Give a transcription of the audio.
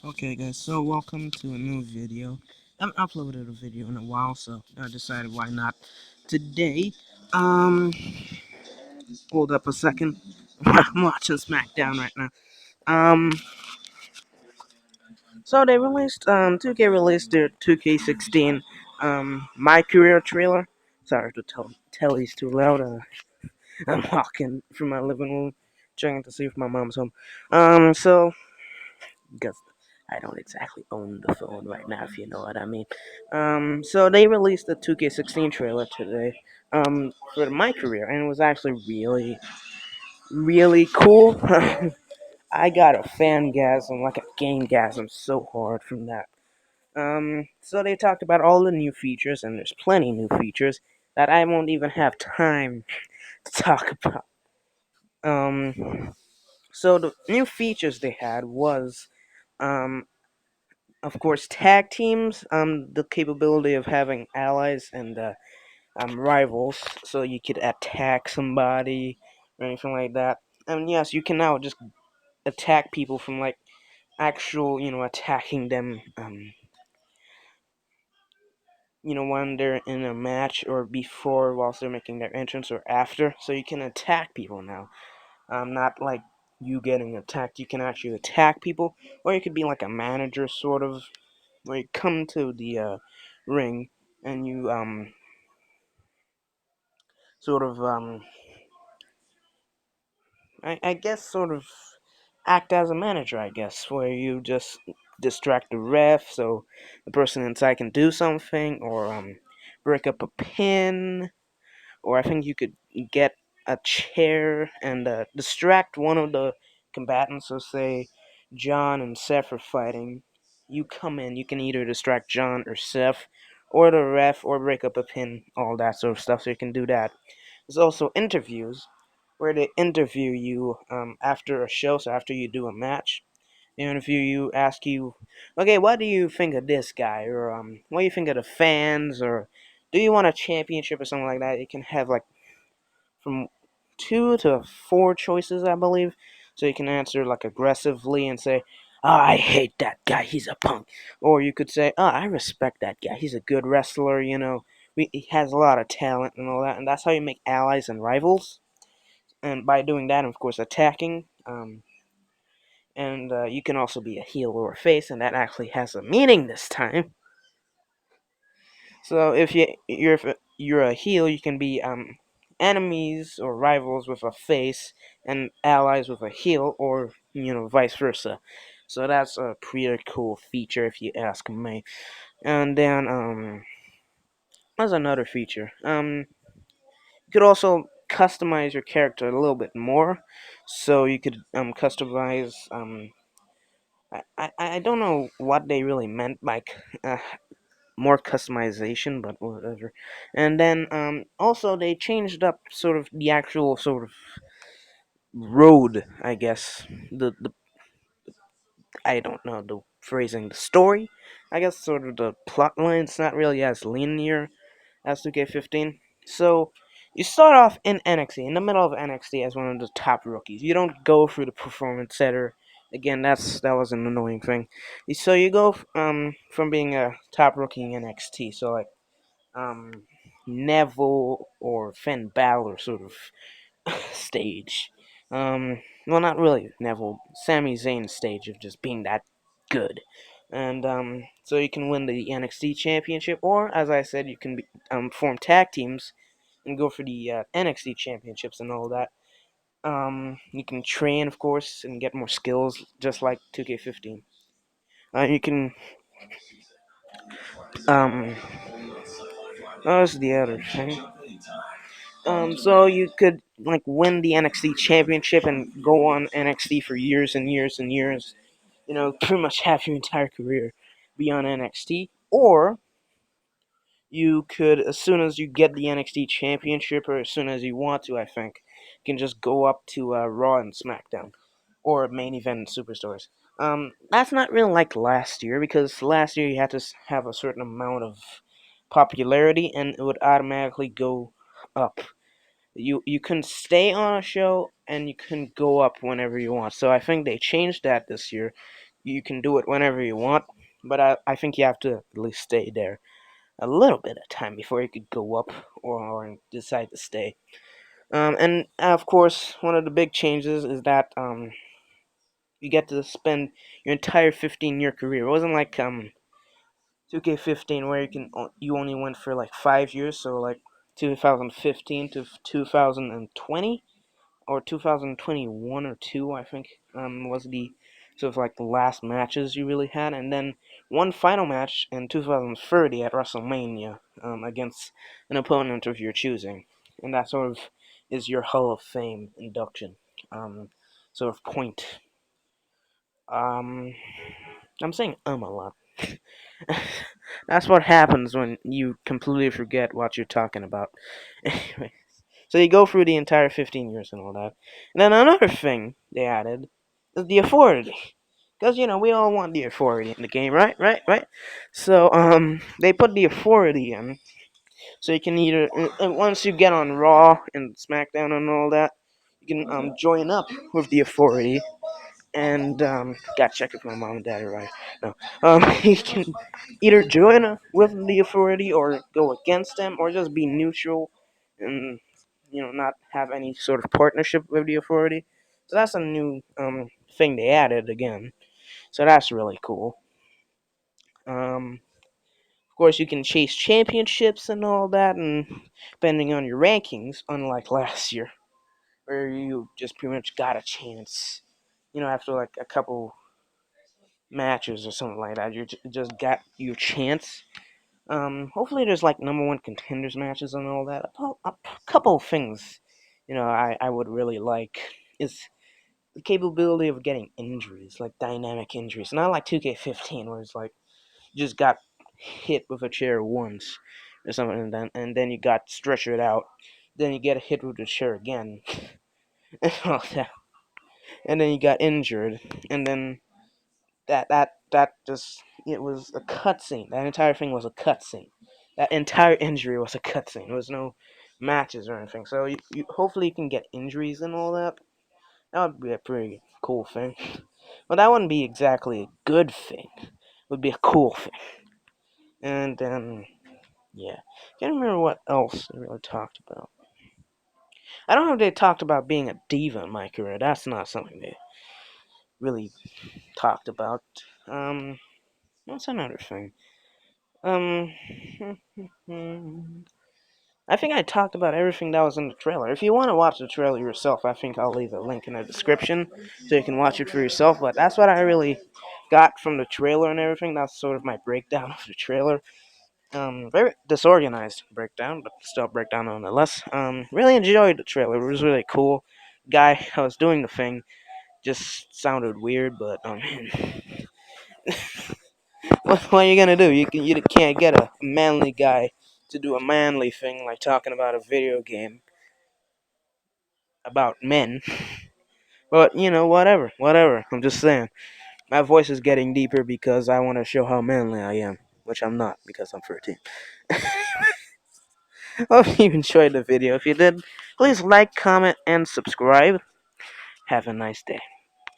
Okay guys, so welcome to a new video. I haven't uploaded a video in a while, so I decided why not today. Hold up a second. I'm watching SmackDown right now. Um, so they released, 2K released their 2K16, My Career trailer. Sorry to tell he's too loud. I'm walking through my living room, trying to see if my mom's home. So because I don't exactly own the phone right now, if you know what I mean. So they released the 2K16 trailer today, for my career, and it was actually really, really cool. I got a fangasm, like a gamegasm, so hard from that. So they talked about all the new features, and there's plenty new features that I won't even have time to talk about. So the new features they had was, um, of course, tag teams, the capability of having allies and rivals, so you could attack somebody or anything like that. And yes, you can now just attack people from like actual, attacking them, when they're in a match or before, whilst they're making their entrance or after. So you can attack people now. Not like you getting attacked. You can actually attack people, or you could be like a manager, sort of, where you come to the ring and you sort of I guess sort of act as a manager, I guess, where you just distract the ref so the person inside can do something, or break up a pin, or I think you could get a chair and distract one of the combatants. So say John and Seth are fighting, you come in, you can either distract John or Seth or the ref, or break up a pin, all that sort of stuff, so you can do that. There's also interviews where they interview you after a show, so after you do a match. They interview you, ask you, okay, what do you think of this guy, or what do you think of the fans, or do you want a championship or something like that. You can have like from 2 to 4 choices, I believe. So you can answer like aggressively and say, "Oh, I hate that guy. He's a punk." Or you could say, "Oh, I respect that guy. He's a good wrestler. He has a lot of talent and all that." And that's how you make allies and rivals. And by doing that, of course, attacking. And you can also be a heel or a face, and that actually has a meaning this time. So if you're a heel, you can be enemies or rivals with a face, and allies with a heel, or vice versa. So that's a pretty cool feature, if you ask me. And then there's another feature. You could also customize your character a little bit more. So you could customize. I don't know what they really meant by more customization, but whatever. And then also they changed up sort of the actual sort of road, I guess. The I don't know the phrasing, the story. I guess sort of the plot line. It's not really as linear as 2K15. So you start off in NXT, in the middle of NXT, as one of the top rookies. You don't go through the performance center. Again, that was an annoying thing. So you go from being a top rookie in NXT. So like um, Neville or Finn Balor sort of stage. Well, not really Neville, Sami Zayn stage of just being that good. And so you can win the NXT championship, or as I said, you can form tag teams and go for the NXT championships and all that. You can train, of course, and get more skills, just like 2K15. You can um, what was the other thing? So you could like win the NXT championship and go on NXT for years and years and years. Pretty much have your entire career be on NXT. Or you could, as soon as you get the NXT championship, or as soon as you want to, I think, you can just go up to Raw and SmackDown, or main event superstars. That's not really like last year, because last year you had to have a certain amount of popularity, and it would automatically go up. You can stay on a show and you can go up whenever you want. So I think they changed that this year. You can do it whenever you want, but I think you have to at least stay there a little bit of time before you could go up or decide to stay. And of course, one of the big changes is that you get to spend your entire 15-year career. It wasn't like 2K15 where you only went for like 5 years, so like 2015 to 2020 or 2021 or 2, I think, was the sort of like the last matches you really had, and then one final match in 2030 at WrestleMania against an opponent of your choosing, and that sort of is your Hall of Fame induction, sort of point. Um, I'm saying a lot. That's what happens when you completely forget what you're talking about. Anyway, so you go through the entire 15 years and all that. And then another thing they added is the authority. Because, we all want the authority in the game, right? Right? Right? So, they put the authority in. So you can either, once you get on Raw and SmackDown and all that, you can join up with the authority and gotta check if my mom and dad are right. No, you can either join with the authority or go against them, or just be neutral and not have any sort of partnership with the authority. So that's a new thing they added again. So that's really cool. Of course, you can chase championships and all that, and depending on your rankings, unlike last year, where you just pretty much got a chance. After like a couple matches or something like that. You just got your chance. Hopefully there's like number one contenders matches and all that. A couple of things, I would really like is the capability of getting injuries, like dynamic injuries. Not like 2K15 where it's like you just got hit with a chair once or something, and then you got stretchered out. Then you get hit with the chair again, and all that, and then you got injured, and then that just it was a cutscene. That entire thing was a cutscene. That entire injury was a cutscene. There was no matches or anything. So you hopefully you can get injuries and all that. That would be a pretty cool thing. But that wouldn't be exactly a good thing. It would be a cool thing. And yeah, can't remember what else they really talked about. I don't know if they talked about being a diva in my career. That's not something they really talked about. What's another thing? Um, I think I talked about everything that was in the trailer. If you want to watch the trailer yourself, I think I'll leave a link in the description so you can watch it for yourself. But that's what I really got from the trailer and everything. That's sort of my breakdown of the trailer. Very disorganized breakdown, but still breakdown nonetheless. Really enjoyed the trailer. It was really cool. Guy I was doing the thing just sounded weird, but what are you gonna do? You can't get a manly guy to do a manly thing like talking about a video game about men. But whatever. I'm just saying. My voice is getting deeper because I want to show how manly I am, which I'm not because I'm 13. Hope you enjoyed the video. If you did, please like, comment, and subscribe. Have a nice day.